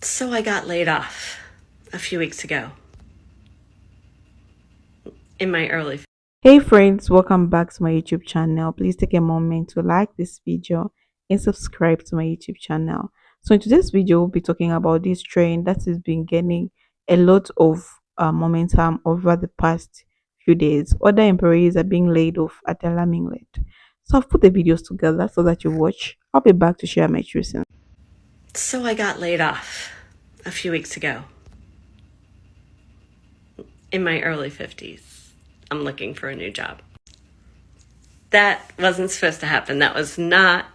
So I got laid off a few weeks ago in my early. Hey friends, welcome back to my YouTube channel. Please take a moment to like this video and subscribe to my YouTube channel. So in today's video, we'll be talking about this trend that has been gaining a lot of momentum over the past few days. Other employees are being laid off at alarming rate. So I've put the videos together so that you watch. I'll be back to share my truths. So I got laid off a few weeks ago in my early 50s. I'm looking for a new job. That wasn't supposed to happen. That was not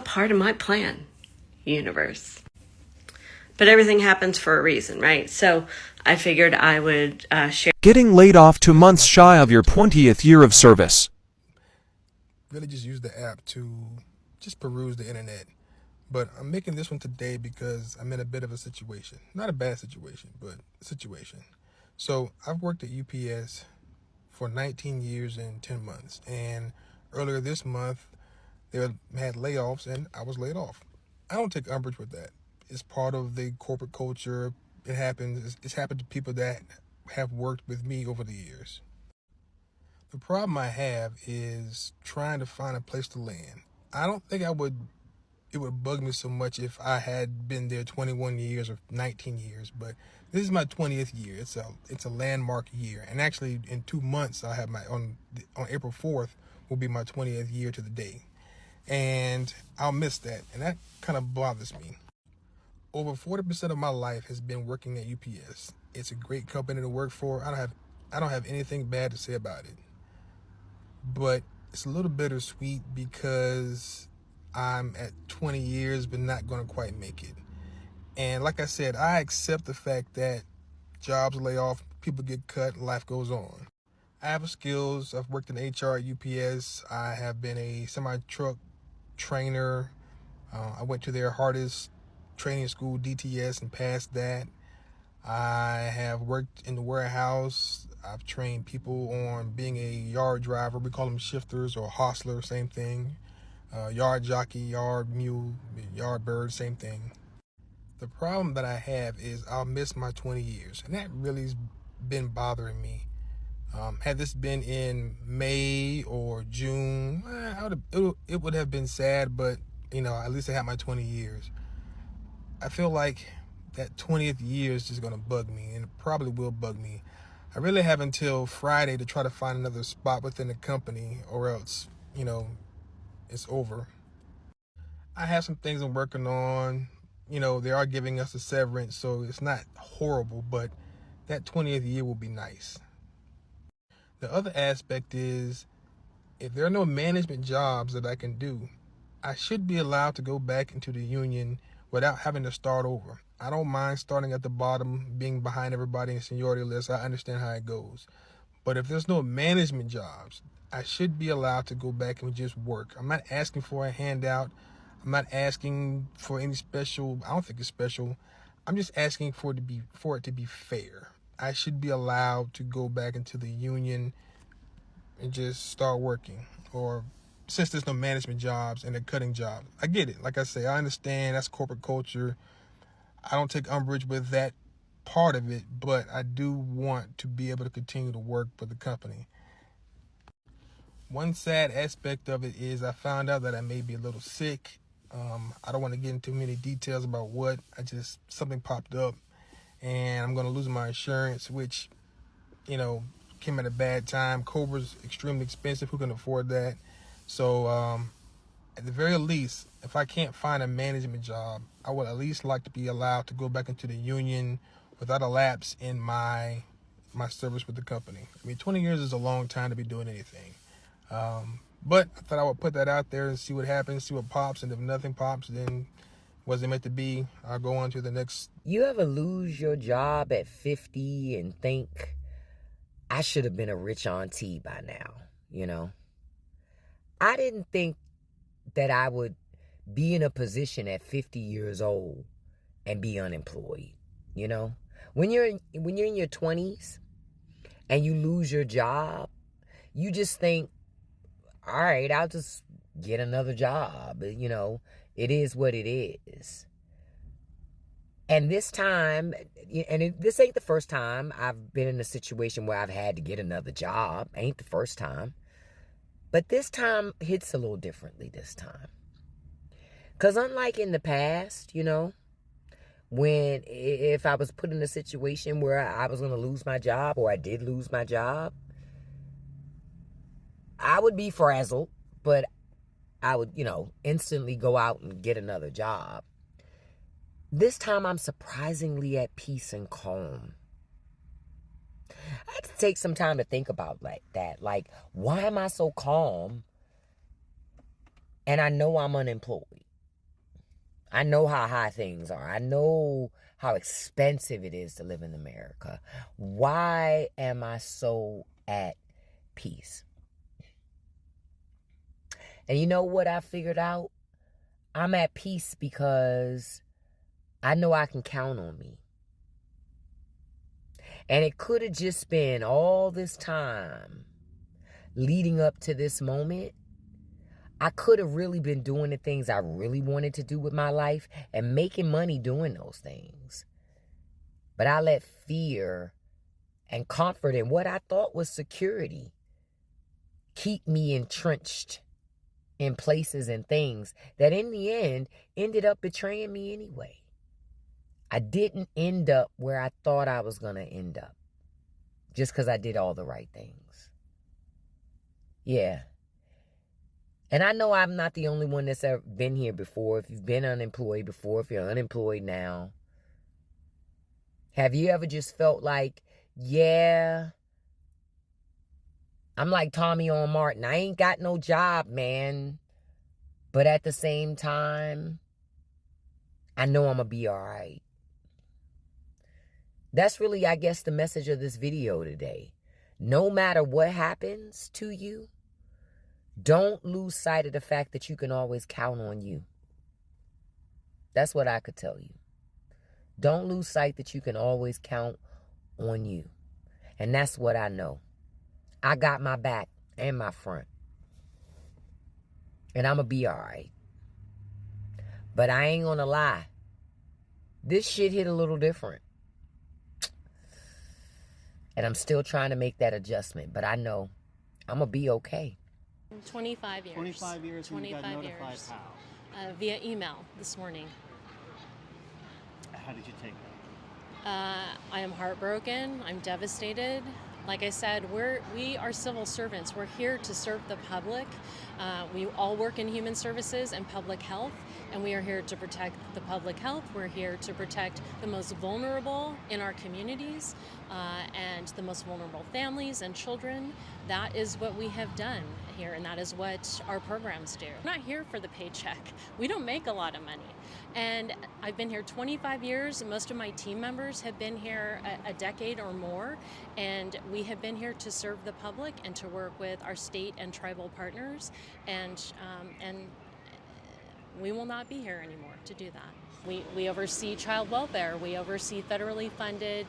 part of my plan, universe. But everything happens for a reason, right? So I figured I would share. Getting laid off 2 months shy of your 20th year of service. Really just use the app to just peruse the internet. But I'm making this one today because I'm in a bit of a situation. Not a bad situation, but a situation. So I've worked at UPS for 19 years and 10 months. And earlier this month, they had layoffs and I was laid off. I don't take umbrage with that. It's part of the corporate culture. It happens. It's happened to people that have worked with me over the years. The problem I have is trying to find a place to land. I don't think it would bug me so much if I had been there 21 years or 19 years, but this is my 20th year. It's a landmark year. And actually in 2 months I'll have on April 4th will be my 20th year to the day. And I'll miss that. And that kind of bothers me. Over 40% of my life has been working at UPS. It's a great company to work for. I don't have anything bad to say about it. But it's a little bittersweet because I'm at 20 years but not going to quite make it. And like I said, I accept the fact that jobs lay off, people get cut, and life goes on. I have skills. I've worked in HR at UPS. I have been a semi-truck trainer. I went to their hardest training school, DTS, and passed that. I have worked in the warehouse. I've trained people on being a yard driver. We call them shifters or hostler, same thing. Yard jockey, yard mule, yard bird, same thing. The problem that I have is I'll miss my 20 years, and that really's been bothering me. Had this been in May or June, it would have been sad, but at least I had my 20 years. I feel like that 20th year is just going to bug me, and it probably will bug me. I really have until Friday to try to find another spot within the company, or else, it's over. I have some things I'm working on. They are giving us a severance, so it's not horrible, but that 20th year will be nice. The other aspect is, if there are no management jobs that I can do, I should be allowed to go back into the union without having to start over. I don't mind starting at the bottom, being behind everybody in seniority list. I understand how it goes. But if there's no management jobs, I should be allowed to go back and just work. I'm not asking for a handout. I'm not asking for any special. I don't think it's special. I'm just asking for it to be fair. I should be allowed to go back into the union and just start working. Or since there's no management jobs and they're cutting jobs, I get it. Like I say, I understand that's corporate culture. I don't take umbrage with that part of it, but I do want to be able to continue to work for the company. One sad aspect of it is I found out that I may be a little sick. I don't want to get into many details about what. Something popped up, and I'm going to lose my insurance, which, came at a bad time. Cobra's extremely expensive. Who can afford that? So, at the very least, if I can't find a management job, I would at least like to be allowed to go back into the union without a lapse in my service with the company. I mean, 20 years is a long time to be doing anything. But I thought I would put that out there and see what happens, see what pops, and if nothing pops, then wasn't meant to be. I'll go on to the next. You ever lose your job at 50 and think, I should have been a rich auntie by now, I didn't think that I would be in a position at 50 years old and be unemployed, When you're in your 20s and you lose your job, you just think, all right, I'll just get another job. It is what it is. And this time, this ain't the first time I've been in a situation where I've had to get another job. Ain't the first time. But this time hits a little differently this time. Because unlike in the past, when if I was put in a situation where I was going to lose my job or I did lose my job, I would be frazzled, but I would, instantly go out and get another job. This time I'm surprisingly at peace and calm. I had to take some time to think about that. Like, why am I so calm? And I know I'm unemployed. I know how high things are. I know how expensive it is to live in America. Why am I so at peace? And you know what I figured out? I'm at peace because I know I can count on me. And it could have just been all this time leading up to this moment. I could have really been doing the things I really wanted to do with my life and making money doing those things. But I let fear and comfort in what I thought was security keep me entrenched in places and things that in the end ended up betraying me anyway. I didn't end up where I thought I was going to end up just because I did all the right things. Yeah. And I know I'm not the only one that's ever been here before. If you've been unemployed before, if you're unemployed now, have you ever just felt like, yeah, I'm like Tommy on Martin. I ain't got no job, man. But at the same time, I know I'm going to be all right. That's really, I guess, the message of this video today. No matter what happens to you, don't lose sight of the fact that you can always count on you. That's what I could tell you. Don't lose sight that you can always count on you. And that's what I know. I got my back and my front. And I'm going to be all right. But I ain't going to lie. This shit hit a little different. And I'm still trying to make that adjustment. But I know I'm going to be okay. 25 years. 25 years. 25 and you got notified years. how? Via email this morning. How did you take that? I am heartbroken. I'm devastated. Like I said, we are civil servants. We're here to serve the public. We all work in human services and public health, and we are here to protect the public health. We're here to protect the most vulnerable in our communities and the most vulnerable families and children. That is what we have done here, and that is what our programs do. We're not here for the paycheck. We don't make a lot of money. And I've been here 25 years. Most of my team members have been here a decade or more, and we have been here to serve the public and to work with our state and tribal partners, and we will not be here anymore to do that. We oversee child welfare. We oversee federally funded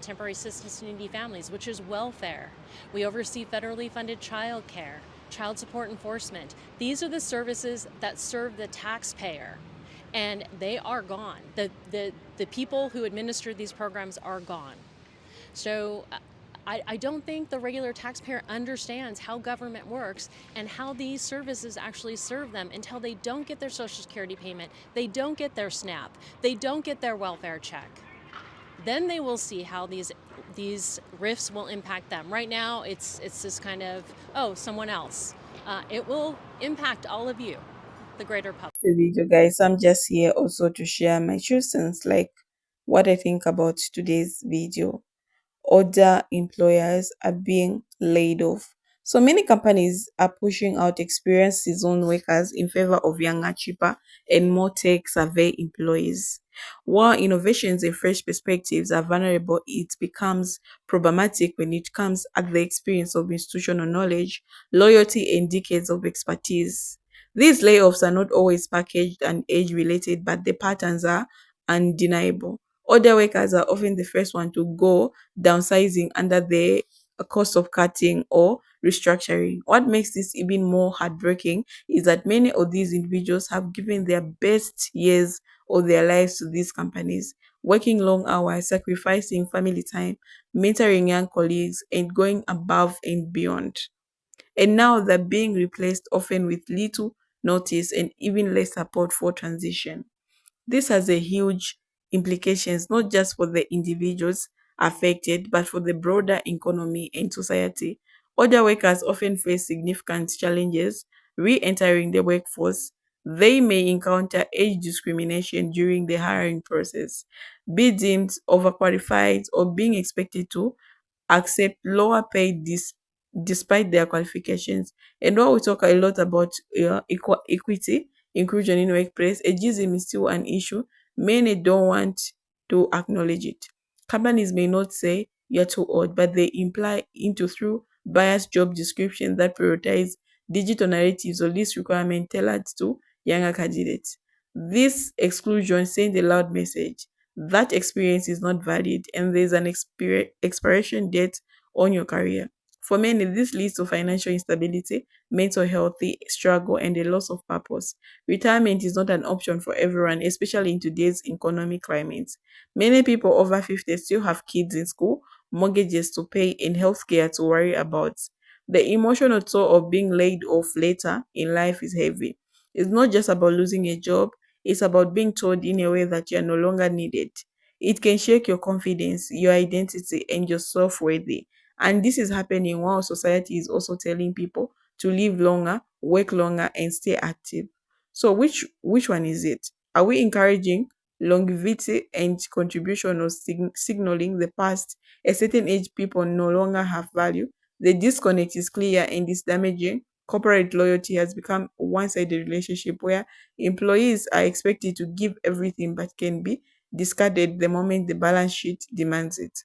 temporary assistance to needy families, which is welfare. We oversee federally funded child care, child support enforcement. These are the services that serve the taxpayer. And they are gone. The people who administer these programs are gone. So I don't think the regular taxpayer understands how government works and how these services actually serve them until they don't get their Social Security payment, they don't get their SNAP, they don't get their welfare check. Then they will see how these rifts will impact them. Right now, it's this kind of, someone else. It will impact all of you, the greater public. The video, guys. I'm just here also to share my 2 cents, like what I think about today's video. Other employers are being laid off. So many companies are pushing out experienced seasoned workers in favor of younger, cheaper, and more tech savvy employees. While innovations and fresh perspectives are vulnerable, it becomes problematic when it comes at the experience of institutional knowledge, loyalty, and decades of expertise. These layoffs are not always packaged and age related, but the patterns are undeniable. Other workers are often the first one to go, downsizing under the cost of cutting or restructuring. What makes this even more heartbreaking is that many of these individuals have given their best years of their lives to these companies, working long hours, sacrificing family time, mentoring young colleagues, and going above and beyond. And now they're being replaced often with little notice and even less support for transition. This has a huge implications not just for the individuals affected, but for the broader economy and society. Other workers often face significant challenges re-entering the workforce. They may encounter age discrimination during the hiring process, be deemed overqualified, or being expected to accept lower pay despite their qualifications. And while we talk a lot about equity, inclusion in workplace, ageism is still an issue. Many don't want to acknowledge it. Companies may not say you're too old, but they imply into through biased job descriptions that prioritize digital narratives or list requirements tailored to younger candidates. This exclusion sends a loud message that experience is not valid and there's an expiration date on your career. For many, this leads to financial instability, mental health struggle, and a loss of purpose. Retirement is not an option for everyone, especially in today's economic climate. Many people over 50 still have kids in school, mortgages to pay, and healthcare to worry about. The emotional toll of being laid off later in life is heavy. It's not just about losing a job, it's about being told in a way that you are no longer needed. It can shake your confidence, your identity, and your self worth. And this is happening while society is also telling people to live longer, work longer, and stay active. So which one is it? Are we encouraging longevity and contribution, or signaling the past? A certain age people no longer have value. The disconnect is clear and is damaging. Corporate loyalty has become a one-sided relationship where employees are expected to give everything but can be discarded the moment the balance sheet demands it.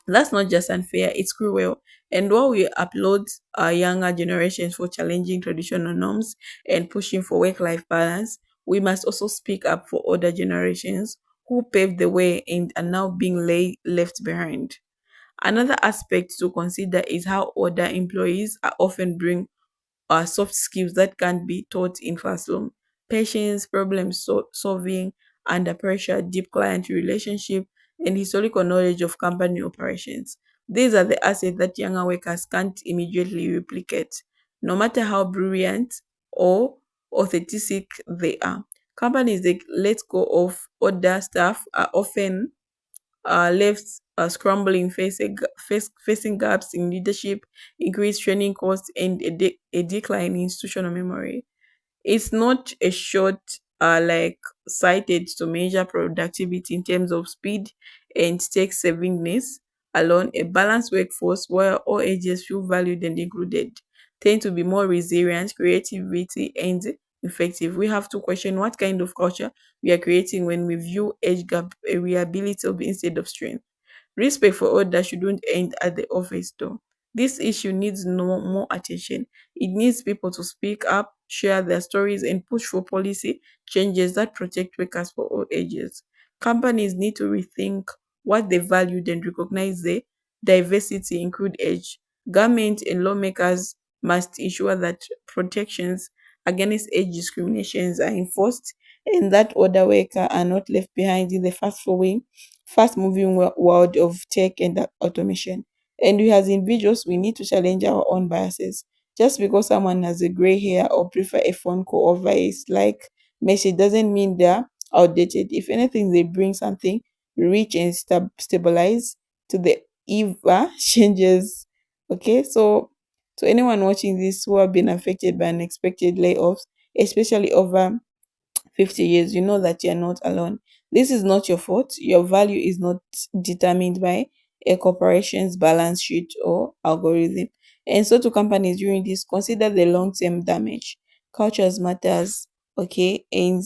That's not just unfair, it's cruel. And while we applaud our younger generations for challenging traditional norms and pushing for work life balance, we must also speak up for older generations who paved the way and are now being left behind. Another aspect to consider is how older employees are often bring are soft skills that can't be taught in classroom. Patience, problem solving under pressure, deep client relationship, and historical knowledge of company operations. These are the assets that younger workers can't immediately replicate, no matter how brilliant or authentic they are. Companies that let go of older staff are often left scrambling, facing gaps in leadership, increased training costs, and a decline in institutional memory. It's not a short like cited to measure productivity in terms of speed and tech savingness alone. A balanced workforce where all ages feel valued and included tend to be more resilient, creativity, and effective. We have to question what kind of culture we are creating when we view age gap a reliability instead of strength. Respect for others shouldn't end at the office door. This issue needs no more attention. It needs people to speak up, share their stories, and push for policy changes that protect workers for all ages. Companies need to rethink what they value and recognize the diversity include age. Government and lawmakers must ensure that protections against age discriminations are enforced and that other workers are not left behind in the fast moving world of tech and automation. And we as individuals, we need to challenge our own biases. Just because someone has a gray hair or prefer a phone call over a like message doesn't mean they're outdated. If anything, they bring something rich and stabilize to the EVA changes. Okay, so to anyone watching this who have been affected by unexpected layoffs, especially over 50 years, you know that you're not alone. This is not your fault. Your value is not determined by a corporation's balance sheet or algorithm. And so to companies during this, consider the long-term damage. Cultures matters, okay? And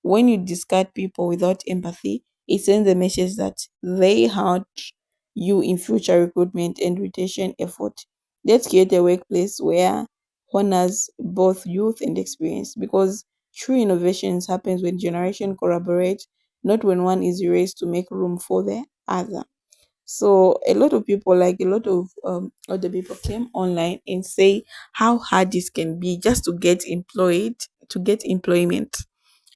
when you discard people without empathy, it sends a message that they hurt you in future recruitment and retention effort. Let's create a workplace where honors both youth and experience because true innovations happens when generation collaborate, not when one is erased to make room for the other. So a lot of people, like a lot of other people, came online and say how hard this can be just to get employed, to get employment.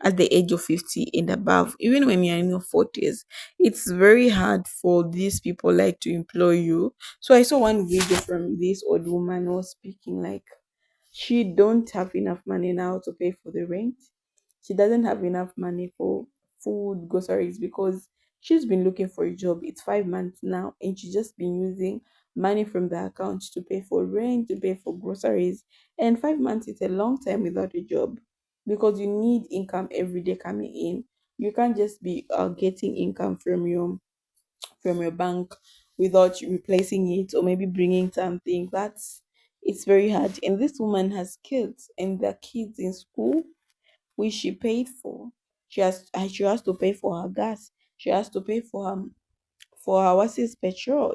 at the age of 50 and above. Even when you're in your 40s, it's very hard for these people like to employ you. So I saw one video from this old woman who was speaking like she don't have enough money now to pay for the rent. She doesn't have enough money for food, groceries, because she's been looking for a job. It's 5 months now, and she's just been using money from the account to pay for rent, to pay for groceries. And 5 months is a long time without a job, because you need income every day coming in. You can't just be getting income from your bank without replacing it or maybe bringing something. That's it's very hard. And this woman has kids, and the kids in school, which she paid for. She has to pay for her gas. She has to pay for her what's his petrol.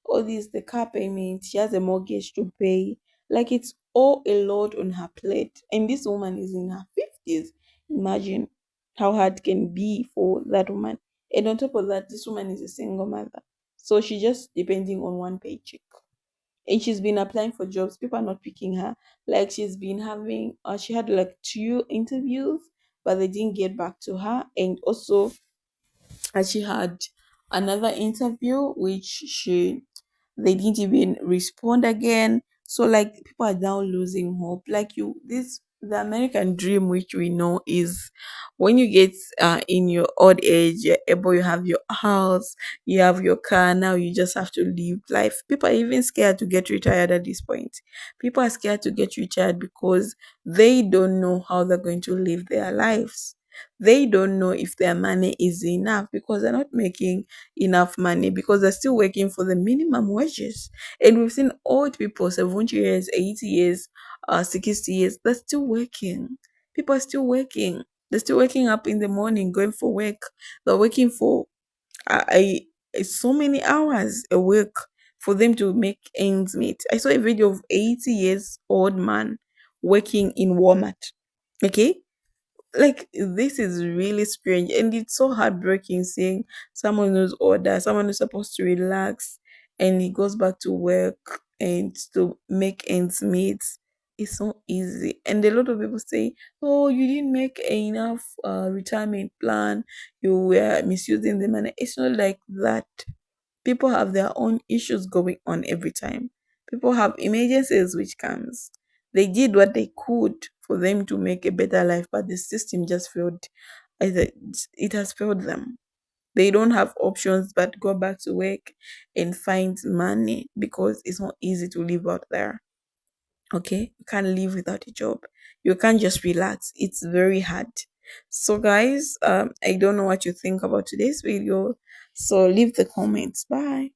All these the car payment. She has a mortgage to pay. Like it's all a load on her plate. And this woman is in her 50s. Imagine how hard can be for that woman. And on top of that, this woman is a single mother. So she's just depending on one paycheck. And she's been applying for jobs. People are not picking her. Like she's been having, she had like 2 interviews, but they didn't get back to her. And also, she had another interview which she they didn't even respond again. So like people are now losing hope. Like the American dream, which we know, is when you get in your old age, you're able, you have your house, you have your car. Now you just have to live life. People are even scared to get retired at this point. People are scared to get retired because they don't know how they're going to live their lives. They don't know if their money is enough because they're not making enough money, because they're still working for the minimum wages. And we've seen old people, 70 years, 80 years, 60 years, they're still working. People are still working. They're still waking up in the morning, going for work. They're working for so many hours a week for them to make ends meet. I saw a video of 80 years old man working in Walmart. Okay, like this is really strange, and it's so heartbreaking seeing someone who's older, someone who's supposed to relax, and he goes back to work and to make ends meet. It's so easy, and a lot of people say, oh, you didn't make enough retirement plan, you were misusing the money. It's not like that. People have their own issues going on every time. People have emergencies which comes. They did what they could for them to make a better life, but the system just failed. It has failed them. They don't have options but go back to work and find money, because it's not easy to live out there. Okay, you can't live without a job. You can't just relax. It's very hard. So guys, I don't know what you think about today's video. So leave the comments. Bye.